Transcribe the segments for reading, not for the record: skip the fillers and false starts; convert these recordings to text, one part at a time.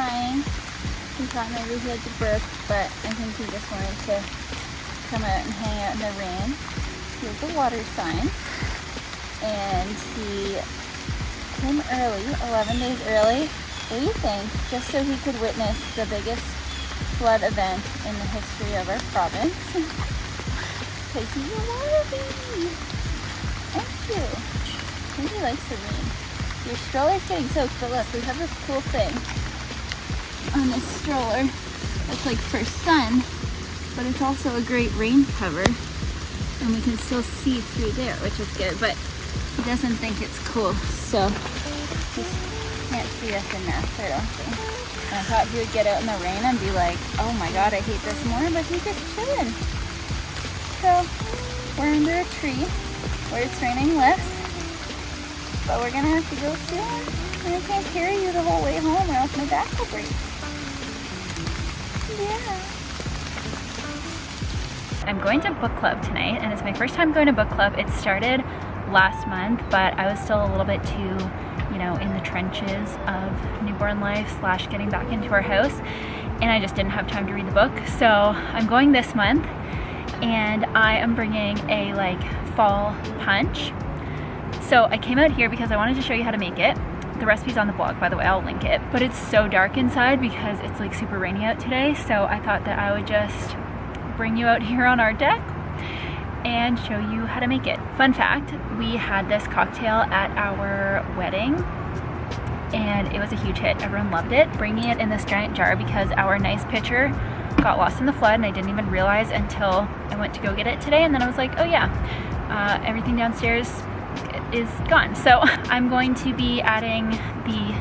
crying. He thought maybe he had to burp, but I think he just wanted to come out and hang out in the rain. He has a water sign, and he came early, 11 days early, we think, just so he could witness the biggest flood event in the history of our province. Because he's a water baby. Thank you. I think he likes the rain. Your stroller's getting soaked, but look, we have this cool thing on this stroller. It's like for sun, but it's also a great rain cover, and we can still see through there, which is good, but he doesn't think it's cool, so he can't see us enough, I don't think. And I thought he would get out in the rain and be like, oh my god, I hate this more, but he's just chilling. So we're under a tree where it's raining less, but we're gonna have to go soon, and I can't carry you the whole way home or else my back will break. Yeah. I'm going to book club tonight, and it's my first time going to book club. It started last month, but I was still a little bit too, you know, in the trenches of newborn life slash getting back into our house, and I just didn't have time to read the book. So I'm going this month, and I am bringing a like fall punch. So I came out here because I wanted to show you how to make it. The recipe's on the blog, by the way, I'll link it. But it's so dark inside because it's like super rainy out today, so I thought that I would just bring you out here on our deck and show you how to make it. Fun fact, we had this cocktail at our wedding and it was a huge hit. Everyone loved it. Bringing it in this giant jar because our nice pitcher got lost in the flood, and I didn't even realize until I went to go get it today, and then I was like, oh yeah, everything downstairs is gone. So I'm going to be adding the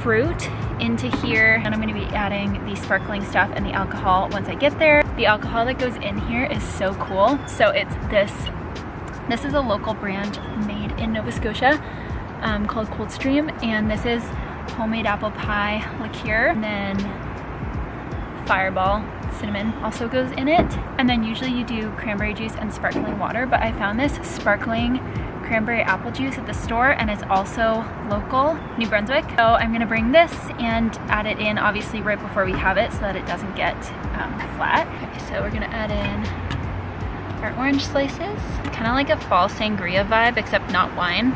fruit into here, and I'm going to be adding the sparkling stuff and the alcohol once I get there. The alcohol that goes in here is so cool. So it's this is a local brand made in Nova Scotia called Coldstream, and this is homemade apple pie liqueur, and then Fireball cinnamon also goes in it, and then usually you do cranberry juice and sparkling water, but I found this sparkling cranberry apple juice at the store, and it's also local, New Brunswick. So I'm gonna bring this and add it in obviously right before we have it so that it doesn't get flat. Okay, so we're gonna add in our orange slices, kind of like a fall sangria vibe, except not wine,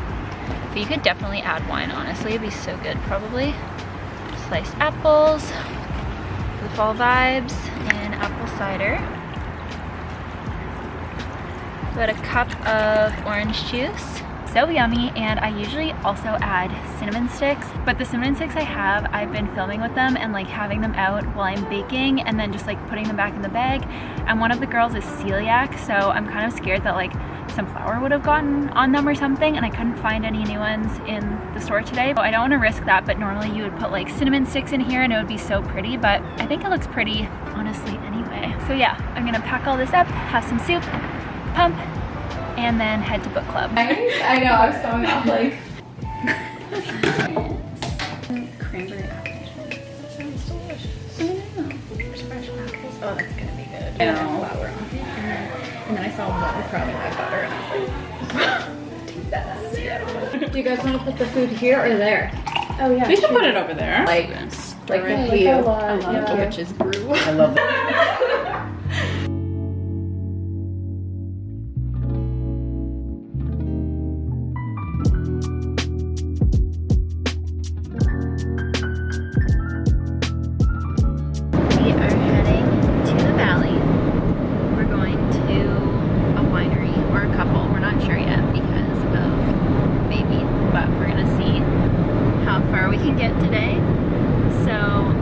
but you could definitely add wine, honestly, it'd be so good probably. Sliced apples for the fall vibes, and apple cider. About a cup of orange juice. So yummy, and I usually also add cinnamon sticks, but the cinnamon sticks I have, I've been filming with them and like having them out while I'm baking and then just like putting them back in the bag, and one of the girls is celiac, so I'm kind of scared that like some flour would have gotten on them or something, and I couldn't find any new ones in the store today. So I don't want to risk that, but normally you would put like cinnamon sticks in here and it would be so pretty, but I think it looks pretty honestly anyway. So yeah, I'm gonna pack all this up, have some soup, pump, and then head to book club. I know, I was throwing off like cranberry apple. That sounds delicious. I know. There's fresh apples. Oh, that's gonna be good. I know. Flour on it. And then I saw one probably my butter, and I was like, take that. Yeah. Do you guys want to put the food here or there? Oh yeah. We should put it over there. Like the you. I love the witch's brew. I love that. We are heading to the valley. We're going to a winery, or a couple. We're not sure yet because of baby, but we're gonna see how far we can get today. So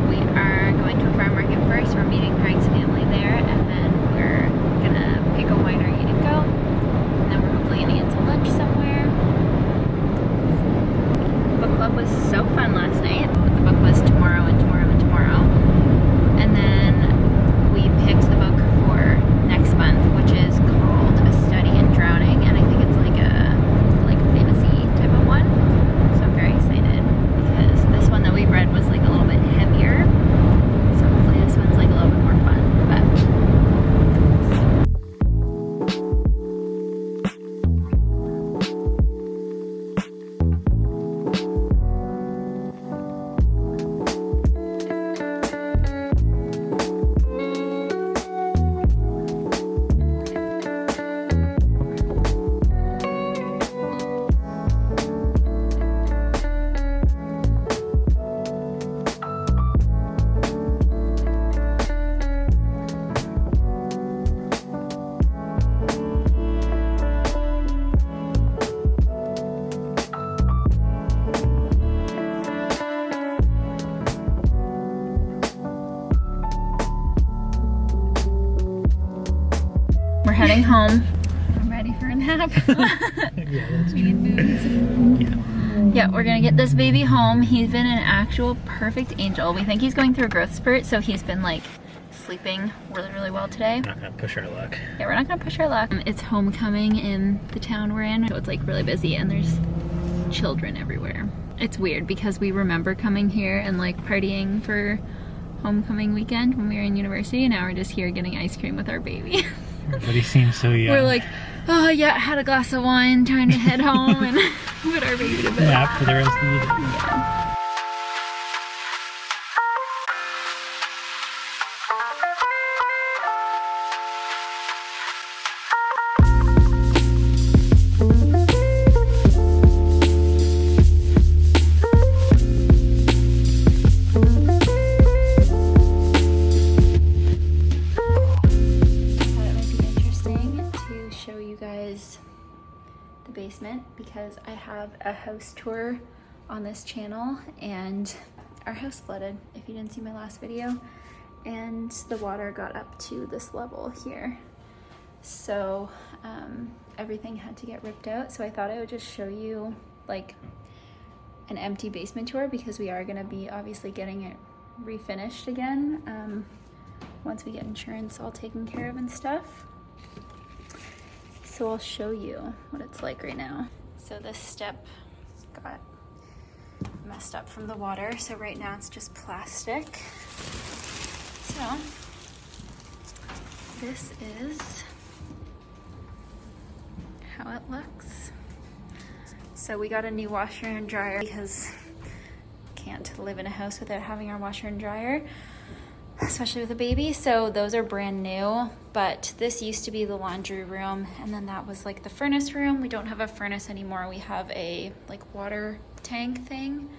we are going to a farm market first. We're meeting Greg's family. heading home. I'm ready for a nap. Yeah, that's We need booze. Yeah, we're gonna get this baby home. He's been an actual perfect angel. We think he's going through a growth spurt, so he's been like sleeping really, really well today. We're not gonna push our luck. Yeah, we're not gonna push our luck. It's homecoming in the town we're in, so it's like really busy and there's children everywhere. It's weird because we remember coming here and like partying for homecoming weekend when we were in university, and now we're just here getting ice cream with our baby. Everybody seems so young. We're like, oh yeah, had a glass of wine, time to head home and put our baby to bed. Nap for the rest of the day. Yeah. Basement because I have a house tour on this channel and our house flooded, if you didn't see my last video, and the water got up to this level here, so everything had to get ripped out. So I thought I would just show you like an empty basement tour because we are going to be obviously getting it refinished again once we get insurance all taken care of and stuff. So I'll show you what it's like right now. So this step got messed up from the water, so right now it's just plastic. So this is how it looks. So we got a new washer and dryer because can't live in a house without having our washer and dryer, especially with a baby. So those are brand new, but this used to be the laundry room, and then that was like the furnace room. We don't have a furnace anymore. We have a like water tank thing.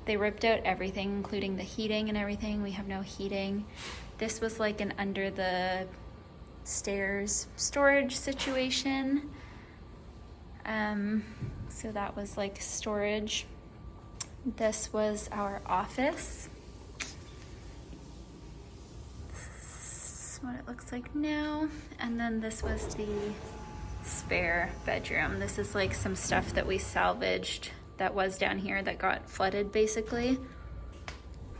They ripped out everything, including the heating and everything. We have no heating. This was like an under the stairs storage situation. So that was like storage. This was our office. What it looks like now. And then this was the spare bedroom. This is like some stuff that we salvaged that was down here that got flooded basically.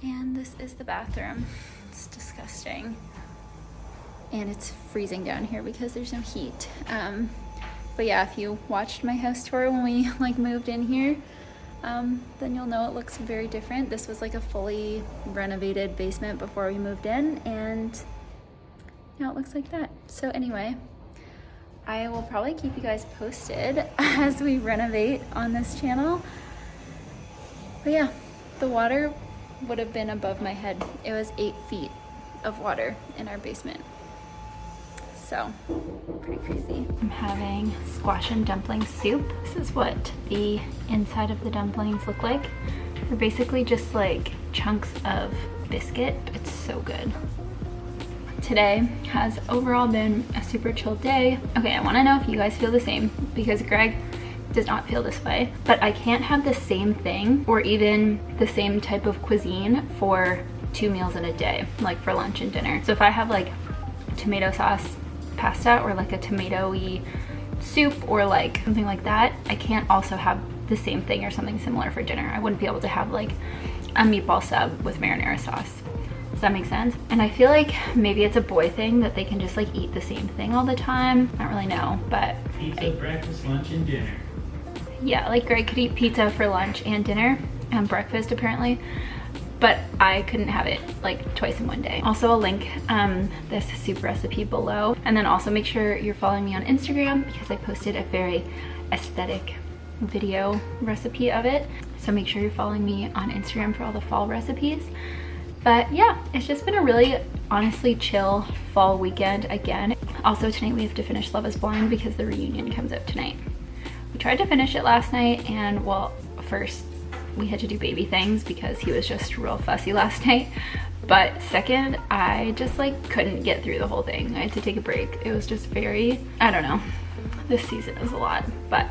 And this is the bathroom. It's disgusting. And it's freezing down here because there's no heat. But yeah, if you watched my house tour when we like moved in here, then you'll know it looks very different. This was like a fully renovated basement before we moved in, and now it looks like that. So anyway, I will probably keep you guys posted as we renovate on this channel. But yeah, the water would have been above my head. It was 8 feet of water in our basement. So pretty crazy. I'm having squash and dumpling soup. This is what the inside of the dumplings look like. They're basically just like chunks of biscuit. It's so good. Today has overall been a super chill day. Okay, I want to know if you guys feel the same, because Greg does not feel this way, but I can't have the same thing or even the same type of cuisine for 2 meals in a day, like for lunch and dinner. So if I have like tomato sauce pasta or like a tomato-y soup or like something like that, I can't also have the same thing or something similar for dinner. I wouldn't be able to have like a meatball sub with marinara sauce. Does that make sense? And I feel like maybe it's a boy thing that they can just like eat the same thing all the time. I don't really know, but pizza, breakfast, lunch, and dinner. Yeah, like Greg could eat pizza for lunch and dinner and breakfast apparently, but I couldn't have it like twice in one day. Also, I'll link this soup recipe below, and then also make sure you're following me on Instagram because I posted a very aesthetic video recipe of it. So make sure you're following me on Instagram for all the fall recipes. But yeah, it's just been a really honestly chill fall weekend again. Also tonight we have to finish Love is Blind because the reunion comes out tonight. We tried to finish it last night, and well, first we had to do baby things because he was just real fussy last night. But second, I just like couldn't get through the whole thing. I had to take a break. It was just very, I don't know. This season is a lot, but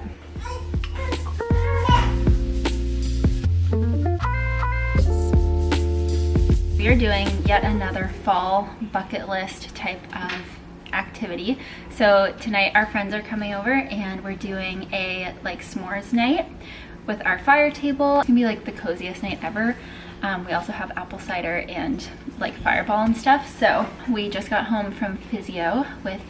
we are doing yet another fall bucket list type of activity. So tonight our friends are coming over and we're doing a like s'mores night with our fire table. It's gonna be like the coziest night ever. We also have apple cider and like fireball and stuff. So we just got home from physio with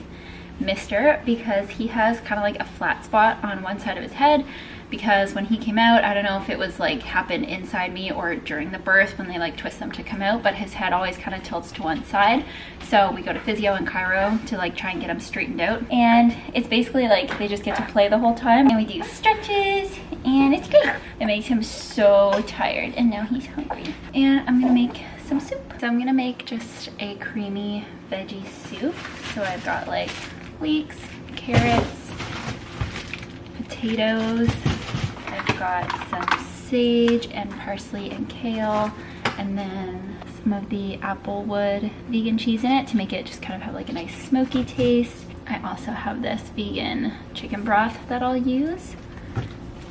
Mister because he has kind of like a flat spot on one side of his head, because when he came out, I don't know if it was like happened inside me or during the birth when they like twist them to come out, but his head always kind of tilts to one side. So we go to physio and chiro to like try and get him straightened out, and it's basically like they just get to play the whole time, and we do stretches and it's great. It makes him so tired, and now he's hungry. And I'm gonna make some soup. So I'm gonna make just a creamy veggie soup. So I've got like leeks, carrots, potatoes, I've got some sage and parsley and kale, and then some of the Applewood vegan cheese in it to make it just kind of have like a nice smoky taste. I also have this vegan chicken broth that I'll use,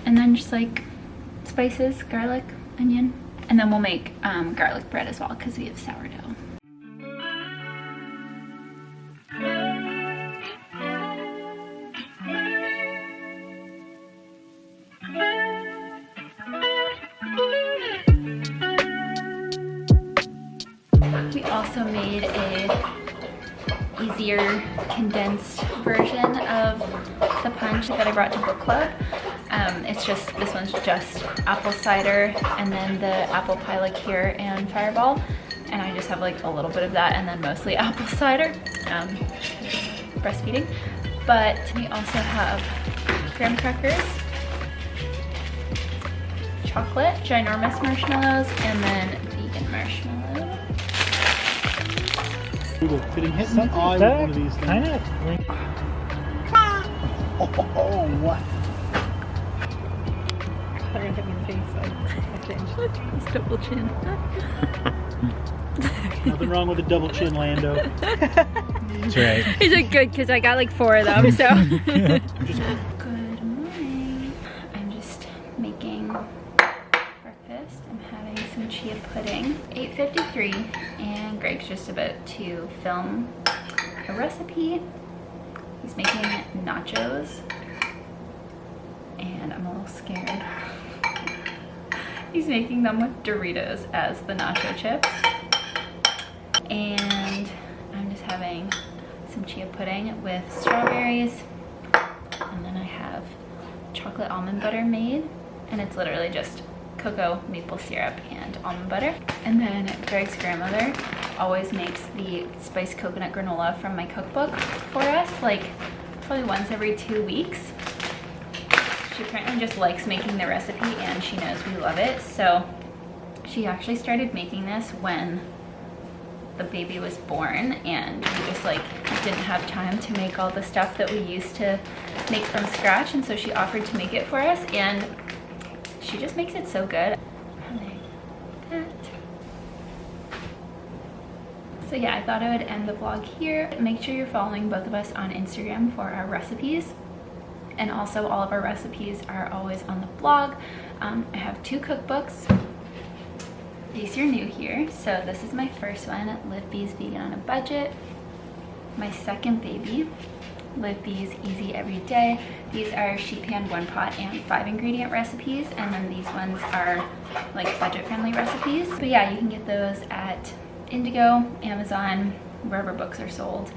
and then just like spices, garlic, onion, and then we'll make garlic bread as well because we have sourdough. We also made a easier condensed version of the punch that I brought to book club. It's just, this one's just apple cider and then the apple pie liqueur and fireball, and I just have like a little bit of that and then mostly apple cider, breastfeeding. But we also have graham crackers, chocolate, ginormous marshmallows, and then vegan marshmallow. Fitting hit the eye with one of these things. Kind of. Oh, what? They're gonna hit me in the face, so I changed. It's double chin. Nothing wrong with a double chin, Lando. That's right. He's like, good, because I got like 4 of them, so. Good morning. I'm just making breakfast. I'm having some chia pudding. 8:53, and Greg's just about to film a recipe. He's making nachos, and I'm a little scared. He's making them with Doritos as the nacho chips. And I'm just having some chia pudding with strawberries, and then I have chocolate almond butter made, and it's literally just cocoa, maple syrup, and almond butter. And then Greg's grandmother always makes the spiced coconut granola from my cookbook for us, like probably once every 2 weeks. She apparently just likes making the recipe and she knows we love it, so she actually started making this when the baby was born, and we just like didn't have time to make all the stuff that we used to make from scratch, and so she offered to make it for us, and she just makes it so good. Like that. So yeah, I thought I would end the vlog here. Make sure you're following both of us on Instagram for our recipes, and also all of our recipes are always on the blog. I have 2 cookbooks. In case you're new here, so this is my first one, Live Bees Vegan on a Budget. My second baby, Live Bees Easy Every Day. These are sheet pan, 1 pot, and 5 ingredient recipes, and then these ones are like budget friendly recipes. But yeah, you can get those at Indigo, Amazon, wherever books are sold.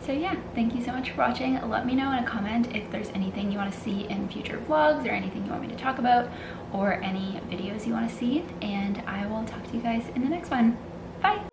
So yeah, thank you so much for watching. Let me know in a comment if there's anything you want to see in future vlogs, or anything you want me to talk about, or any videos you want to see, and I will talk to you guys in the next one. Bye!